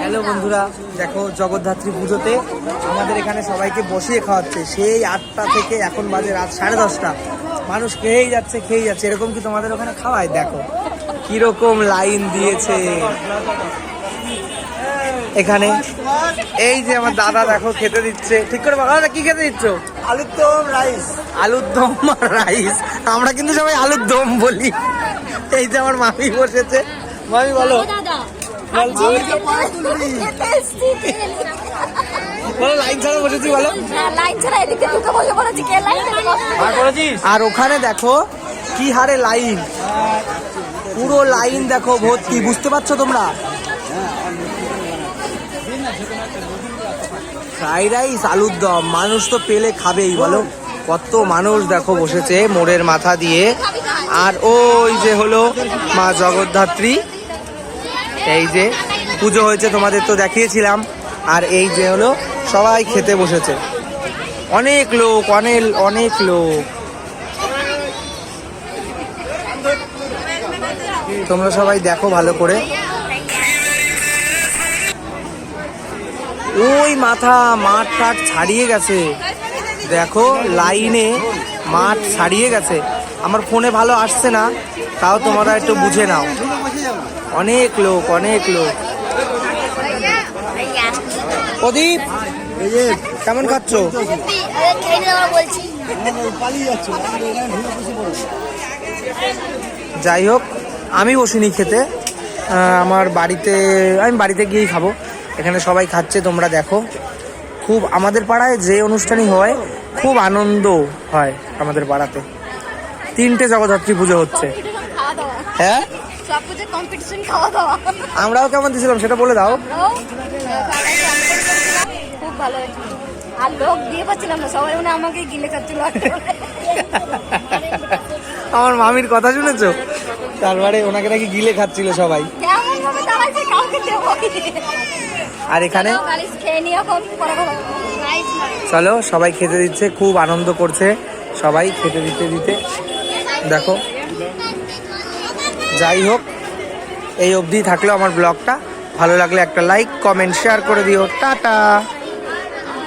Hello বন্ধুরা, দেখো জগদ্ধাত্রী পুজোতে আমাদের এখানে সবাইকে বসিয়ে খাওয়াচ্ছে। সেই 8টা থেকে এখন বাজে রাত 10:30। মানুষ খেয়েই যাচ্ছে। এরকম কি তোমাদের ওখানে খাওয়ায়? দেখো কিরকম লাইন দিয়েছে এখানে। এই যে আমার দাদা দেখো খেতে দিচ্ছে। ঠিক করে বলো, কি খেতে দিচ্ছ? আলুর দম রাইস। আলুর দম আর রাইস। আমরা কিন্তু সবাই আলুর দম বলি। এই যে আমার মামি বসেছে। মামি বলো, লাইন ছাড়া বসেছি বলো। আর ওখানে দেখো কি হারে লাইন, পুরো লাইন দেখো ভর্তি। বুঝতে পারছো তোমরা? ফ্রাইড রাইস, আলুর দম, মানুষ তো পেলে খাবেই বলো। কত মানুষ দেখো বসেছে মোড়ের মাথা দিয়ে। আর ওই যে হলো মা জগদ্ধাত্রী। এই যে পুজো হয়েছে তোমাদের তো দেখিয়েছিলাম। আর এই যে হলো সবাই খেতে বসেছে। অনেক লোক, অনেক লোক। তোমরা সবাই দেখো ভালো করে। ওই মাথা মাঠ টাঠ ছাড়িয়ে গেছে দেখো, লাইনে মাঠ ছাড়িয়ে গেছে। আমার ফোনে ভালো আসছে না, তাও তোমরা একটু বুঝে নাও। অনেক লোক। প্রদীপ কেমন খাচ্ছ? যাই হোক, আমি বসিনি খেতে। আমি বাড়িতে গিয়েই খাবো। এখানে সবাই খাচ্ছে, তোমরা দেখো। খুব আমাদের পাড়ায় যে অনুষ্ঠানই হয় খুব আনন্দ হয় আমাদের পাড়াতে। 3টে জগদ্ধাত্রী পুজো হচ্ছে। হ্যাঁ, আমরাও কেমন দিয়েছিলাম সেটা বলে দাও। খুব ভালো আর লোক দিয়ে পাচ্ছিলাম না, সবাই মনে আমাকে গিলে খাচ্ছিল। আমার মামির কথা শুনেছো? তারপরে ওনাকে নাকি গিলে খাচ্ছিল সবাই। আর এখানে চলো সবাই খেতে দিচ্ছে, খুব আনন্দ করছে সবাই খেতে দিতে দেখো। যাই হোক, এই অবধি থাকলো আমার ব্লগটা। ভালো লাগলে একটা লাইক, কমেন্ট, শেয়ার করে দিও। টাটা।